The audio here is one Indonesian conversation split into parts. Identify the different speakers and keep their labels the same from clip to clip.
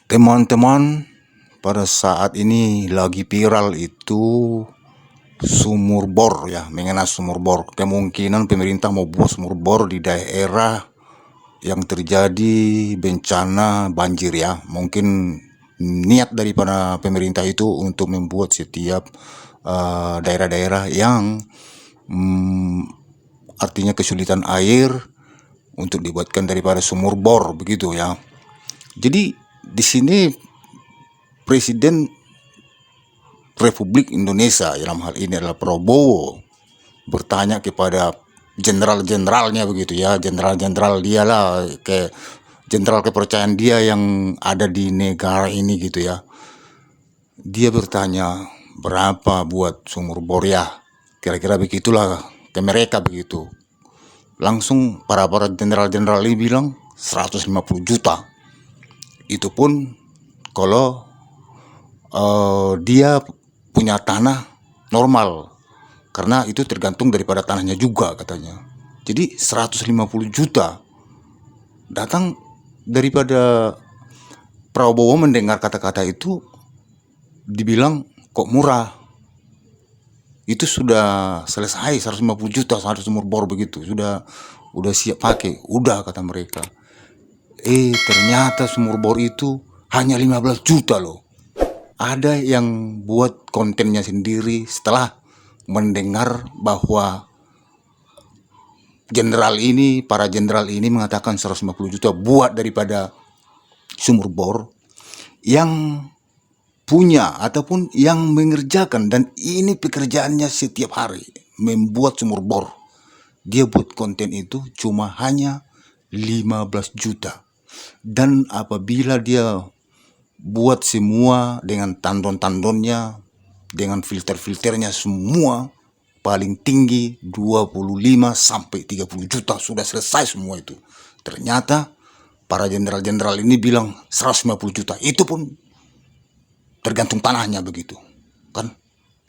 Speaker 1: Teman-teman, pada saat ini lagi viral itu sumur bor ya, mengenai sumur bor. Kemungkinan pemerintah mau buat sumur bor di daerah yang terjadi bencana banjir ya. Mungkin niat daripada pemerintah itu untuk membuat setiap daerah-daerah yang artinya kesulitan air untuk dibuatkan daripada sumur bor begitu ya. Jadi di sini Presiden Republik Indonesia dalam hal ini adalah Prabowo bertanya kepada jenderal-jenderalnya begitu ya, jenderal-jenderal dia lah, ke jenderal kepercayaan dia yang ada di negara ini gitu ya. Dia bertanya berapa buat sumur bor ya, kira-kira begitulah ke mereka begitu. Langsung para jenderal-jenderal ini bilang 150 juta. Itu pun kalau dia punya tanah normal, karena itu tergantung daripada tanahnya juga katanya. Jadi 150 juta datang daripada Prabowo. Mendengar kata-kata itu dibilang kok murah, itu sudah selesai 150 juta satu sumur bor begitu, udah siap pakai, udah kata mereka. Ternyata sumur bor itu hanya 15 juta loh. Ada yang buat kontennya sendiri setelah mendengar bahwa para jenderal ini mengatakan 150 juta buat daripada sumur bor yang punya ataupun yang mengerjakan, dan ini pekerjaannya setiap hari membuat sumur bor. Dia buat konten itu cuma hanya 15 juta. Dan apabila dia buat semua dengan tandon-tandonnya, dengan filter-filternya semua, paling tinggi 25 sampai 30 juta sudah selesai semua itu. Ternyata para jenderal-jenderal ini bilang 150 juta. Itu pun tergantung tanahnya begitu. Kan?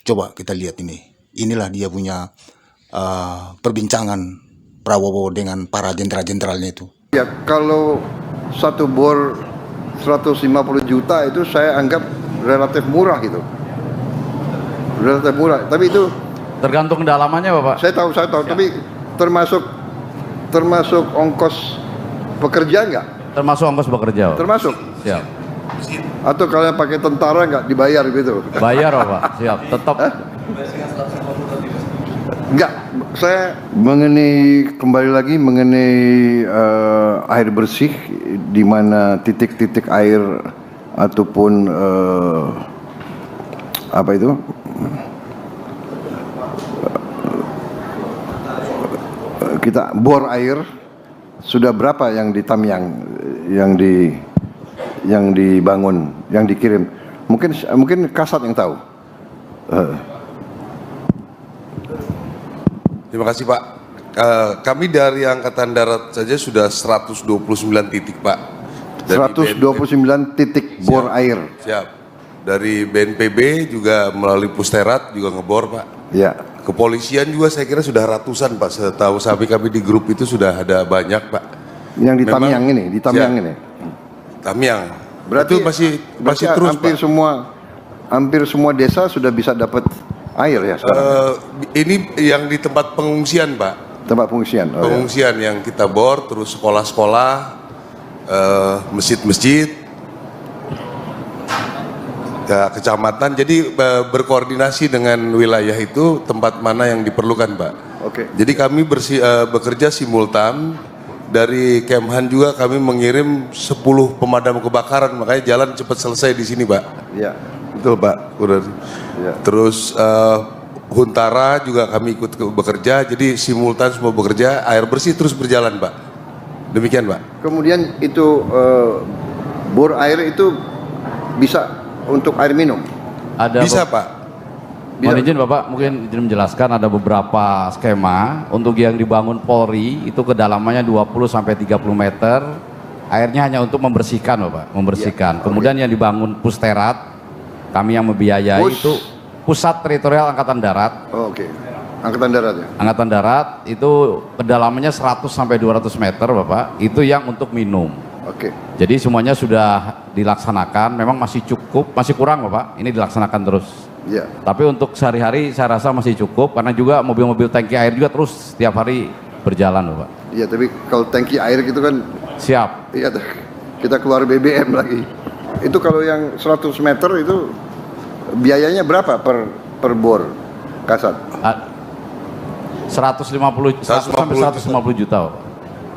Speaker 1: Coba kita lihat ini. Inilah dia punya perbincangan Prabowo dengan para jenderal-jenderalnya itu.
Speaker 2: Ya, kalau satu bor 150 juta itu saya anggap relatif murah gitu. Relatif murah, tapi itu
Speaker 3: tergantung kedalamannya, Bapak.
Speaker 2: Saya tahu,
Speaker 3: Siap.
Speaker 2: tapi termasuk ongkos pekerja nggak?
Speaker 3: Termasuk ongkos bekerja, Bapak.
Speaker 2: Termasuk.
Speaker 3: Siap.
Speaker 2: Atau kalian pakai tentara nggak dibayar gitu?
Speaker 3: Bayar, Bapak. Siap. Tetap.
Speaker 2: Enggak, saya kembali lagi mengenai air bersih, di mana titik-titik air ataupun kita bor air sudah berapa yang di Tamyang, yang dibangun, yang dikirim? Mungkin Kasat yang tahu.
Speaker 4: Terima kasih Pak. Kami dari Angkatan Darat saja sudah 129 titik Pak.
Speaker 2: 129 titik bor air.
Speaker 4: Siap. Dari BNPB juga melalui Pusterat juga ngebor Pak.
Speaker 2: Ya.
Speaker 4: Kepolisian juga saya kira sudah ratusan Pak. Setahu kami di grup itu sudah ada banyak Pak.
Speaker 2: Yang di Tamyang ini, di Tamyang ini.
Speaker 4: Tamyang.
Speaker 2: Berarti
Speaker 4: itu masih terus
Speaker 2: hampir
Speaker 4: Pak.
Speaker 2: Hampir semua desa sudah bisa dapat air ya sekarang.
Speaker 4: Ini yang di tempat pengungsian Pak.
Speaker 2: Tempat pengungsian.
Speaker 4: Pengungsian ya. Yang kita bor, terus sekolah-sekolah, masjid-masjid, ya, kecamatan. Jadi berkoordinasi dengan wilayah itu tempat mana yang diperlukan Pak.
Speaker 2: Oke.
Speaker 4: Jadi kami bekerja simultan. Dari Kemhan juga kami mengirim 10 pemadam kebakaran, makanya jalan cepat selesai di sini Pak.
Speaker 2: Iya.
Speaker 4: Betul Pak. Ya. Terus Huntara juga kami ikut bekerja, jadi simultan semua bekerja, air bersih terus berjalan Pak. Demikian Pak.
Speaker 2: Kemudian itu bor air itu bisa untuk air minum?
Speaker 4: Bisa Pak.
Speaker 3: Mohon izin Bapak, mungkin izin menjelaskan ada beberapa skema. Untuk yang dibangun Polri itu kedalamannya 20 sampai 30 meter. Airnya hanya untuk membersihkan Bapak, membersihkan. Kemudian yang dibangun Pusterat, kami yang membiayai itu Pusat Teritorial Angkatan Darat.
Speaker 2: Oke. Angkatan Darat ya?
Speaker 3: Angkatan Darat itu kedalamannya 100 sampai 200 meter Bapak, itu yang untuk minum.
Speaker 2: Oke.
Speaker 3: Jadi semuanya sudah dilaksanakan, memang masih cukup, masih kurang Bapak, ini dilaksanakan terus.
Speaker 2: Ya,
Speaker 3: Tapi untuk sehari-hari saya rasa masih cukup, karena juga mobil-mobil tangki air juga terus setiap hari berjalan Bapak.
Speaker 2: ya, tapi kalau tangki air gitu kan,
Speaker 3: Siap.
Speaker 2: iya, kita keluar BBM lagi. Itu kalau yang 100 meter itu biayanya berapa per bor, Kasat?
Speaker 3: 100 sampai 150 juta Bapak.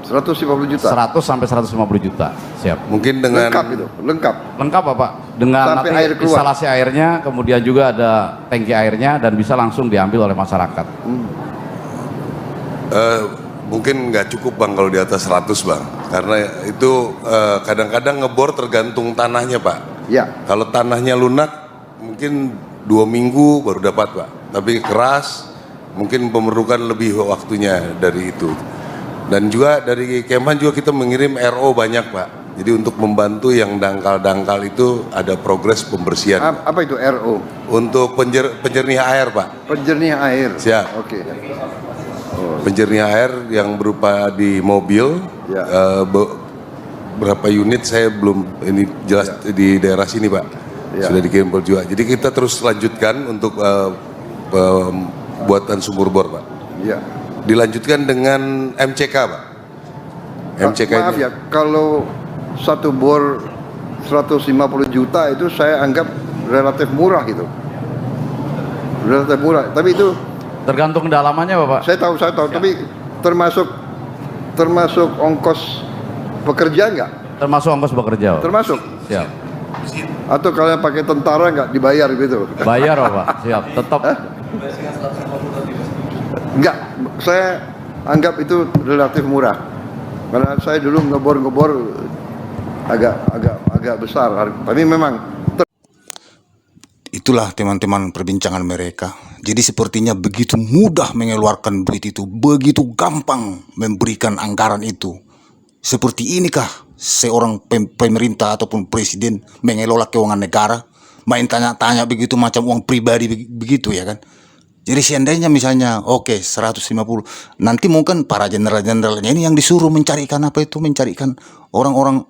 Speaker 2: 150 juta.
Speaker 3: 100 sampai 150 juta. Siap.
Speaker 4: Mungkin dengan
Speaker 2: Lengkap itu, lengkap.
Speaker 3: Lengkap Bapak, dengan
Speaker 2: Sampai
Speaker 3: nanti
Speaker 2: air keluar.
Speaker 3: instalasi airnya, kemudian juga ada tangki airnya dan bisa langsung diambil oleh masyarakat.
Speaker 4: mungkin nggak cukup Bang kalau di atas 100 Bang, karena itu kadang-kadang ngebor tergantung tanahnya Pak.
Speaker 2: Ya,
Speaker 4: Kalau tanahnya lunak mungkin 2 minggu baru dapat Pak, tapi keras mungkin memerlukan lebih waktunya dari itu. Dan juga dari Kemhan juga kita mengirim RO banyak Pak, jadi untuk membantu yang dangkal-dangkal itu ada progres pembersihan.
Speaker 2: apa itu RO?
Speaker 4: Untuk penjernih air Pak,
Speaker 2: Penjernih air.
Speaker 4: Siap.
Speaker 2: Oke.
Speaker 4: penjernih air yang berupa di mobil.
Speaker 2: Ya.
Speaker 4: Berapa unit saya belum ini jelas di daerah sini Pak,
Speaker 2: Ya.
Speaker 4: sudah dikirim juga. Jadi kita terus lanjutkan untuk buatan sumur bor Pak.
Speaker 2: Ya.
Speaker 4: Dilanjutkan dengan MCK Pak. MCK
Speaker 2: Maaf
Speaker 4: ini
Speaker 2: ya, kalau satu bor 150 juta itu saya anggap relatif murah gitu. Relatif murah, tapi itu
Speaker 3: Tergantung kedalamannya Bapak.
Speaker 2: saya tahu, tapi termasuk ongkos pekerja nggak?
Speaker 3: Termasuk ongkos bekerja Bapak.
Speaker 2: Termasuk?
Speaker 3: Siap.
Speaker 2: Atau kalian pakai tentara nggak dibayar gitu?
Speaker 3: Bayar Bapak, siap. Tetap.
Speaker 2: Enggak, saya anggap itu relatif murah. Karena saya dulu ngebor agak besar, tapi memang
Speaker 1: Itulah teman-teman perbincangan mereka. Jadi sepertinya begitu mudah mengeluarkan duit itu, begitu gampang memberikan anggaran itu. Seperti inikah seorang pemerintah ataupun presiden mengelola keuangan negara? Main tanya-tanya begitu macam uang pribadi begitu ya kan? Jadi seandainya misalnya oke 150, nanti mungkin para jenderal-jenderalnya ini yang disuruh mencarikan apa itu, mencarikan orang-orang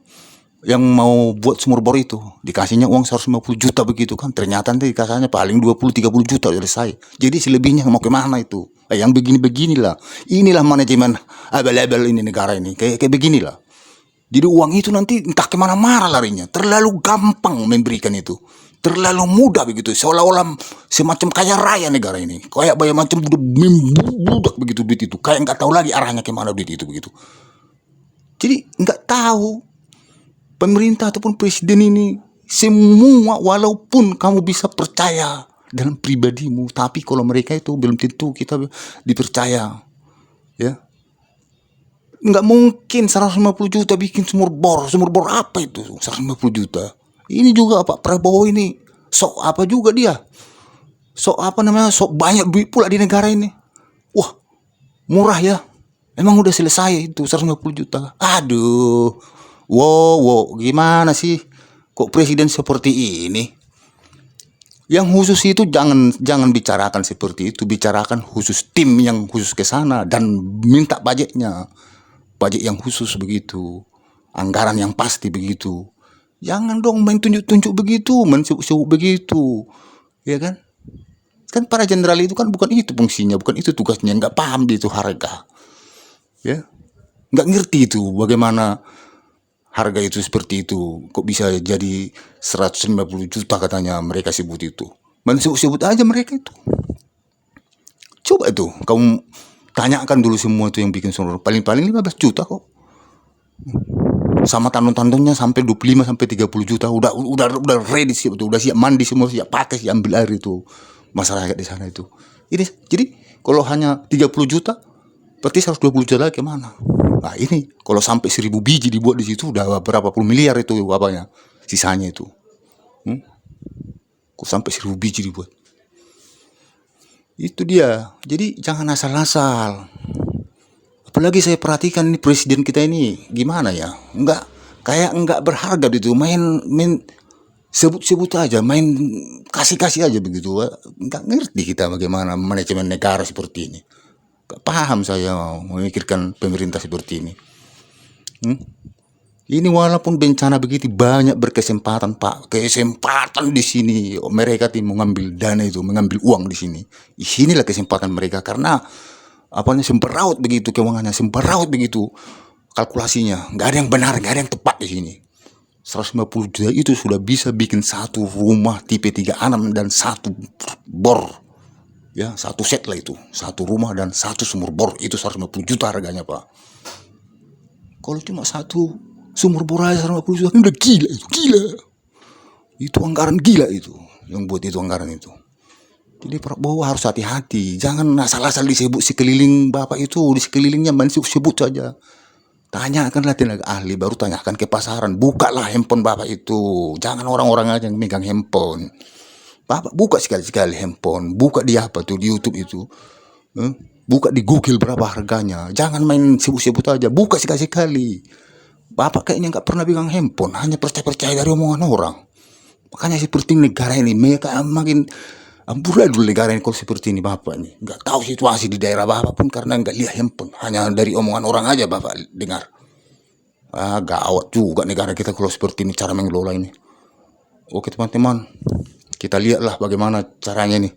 Speaker 1: yang mau buat sumur bor itu, dikasihnya uang 150 juta begitu kan, ternyata nanti dikasihnya paling 20-30 juta selesai. Jadi selebihnya mau kemana itu? Yang begini-beginilah, inilah manajemen abal-abal ini negara ini, kayak beginilah. Jadi uang itu nanti entah kemana-mana larinya, terlalu gampang memberikan itu, terlalu mudah begitu, seolah-olah semacam kaya raya negara ini, kayak banyak macam budak begitu duit itu, kayak nggak tahu lagi arahnya kemana duit itu begitu. Jadi nggak tahu pemerintah ataupun presiden ini semua, walaupun kamu bisa percaya dalam pribadimu, tapi kalau mereka itu belum tentu kita dipercaya, ya. Nggak mungkin 150 juta bikin sumur bor apa itu 150 juta. Ini juga Pak Prabowo ini sok apa juga dia, sok apa namanya, sok banyak duit pula di negara ini. Wah murah ya, emang udah selesai itu 150 juta. Aduh, wow, gimana sih? Kok presiden seperti ini? Yang khusus itu jangan bicarakan seperti itu, bicarakan khusus tim yang khusus ke sana dan minta budget yang khusus begitu, anggaran yang pasti begitu. Jangan dong main tunjuk-tunjuk begitu, main sibuk-sibuk begitu, ya kan? Kan para jenderal itu kan bukan itu fungsinya, bukan itu tugasnya, nggak paham dia itu harga, ya, nggak ngerti itu bagaimana harga itu seperti itu. Kok bisa jadi 150 juta katanya mereka sebut itu. Sebut aja mereka itu. Coba itu kamu tanyakan dulu semua itu yang bikin sumur. Paling-paling 15 juta kok. Sama tandon-tandonnya sampai 25 sampai 30 juta. Udah ready siap itu. Udah siap mandi semua, siap pakai, siap ambil air itu. Masyarakat di sana itu. Jadi kalau hanya 30 juta berarti 120 juta lagi kemana? Nah ini kalau sampai 1000 biji dibuat di situ udah berapa puluh miliar itu apanya sisanya itu. Kok sampai 1000 biji dibuat? Itu dia. Jadi jangan asal-asal. Apalagi saya perhatikan ini presiden kita ini gimana ya? Enggak berharga gitu. Main sebut-sebut aja, main kasih-kasih aja begitu. Enggak ngerti kita bagaimana manajemen negara seperti ini. Gak paham saya memikirkan pemerintah seperti ini. Ini walaupun bencana begitu banyak berkesempatan Pak, kesempatan di sini mereka tuh mengambil dana itu, mengambil uang di sini. Di sinilah kesempatan mereka karena apanya sembraut begitu keuangannya, sembraut begitu kalkulasinya, nggak ada yang benar, nggak ada yang tepat di sini. 150 juta itu sudah bisa bikin satu rumah tipe 36 dan satu bor, ya satu set lah itu, satu rumah dan satu sumur bor itu 150 juta harganya Pak. Kalau cuma satu sumur bor aja 150 juta, udah gila itu, gila. Itu anggaran gila itu, yang buat itu anggaran itu. Jadi Prabowo harus hati-hati, jangan asal-asal disebut sekeliling Bapak itu, di sekelilingnya sebut saja. Tanyakanlah tenaga ahli, baru tanyakan ke pasaran, bukalah handphone Bapak itu. Jangan orang-orang aja yang megang handphone. Bapak buka sekali-sekali handphone, buka di apa tuh, di YouTube itu. Buka di Google berapa harganya. Jangan main sebut-sebut aja, buka sekali-sekali. Bapak kayaknya nggak pernah pegang handphone, hanya percaya-percaya dari omongan orang. Makanya seperti negara ini, mereka makin amburadul negara ini kalau seperti ini Bapak ini. Nggak tahu situasi di daerah Bapak pun karena nggak lihat handphone. Hanya dari omongan orang aja Bapak dengar. Gawat juga negara kita kalau seperti ini cara mengelola ini. Oke teman-teman, kita lihatlah bagaimana caranya nih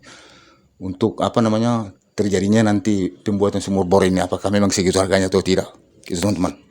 Speaker 1: untuk terjadinya nanti pembuatan sumur bor ini, apakah memang segitu harganya atau tidak, gitu teman-teman.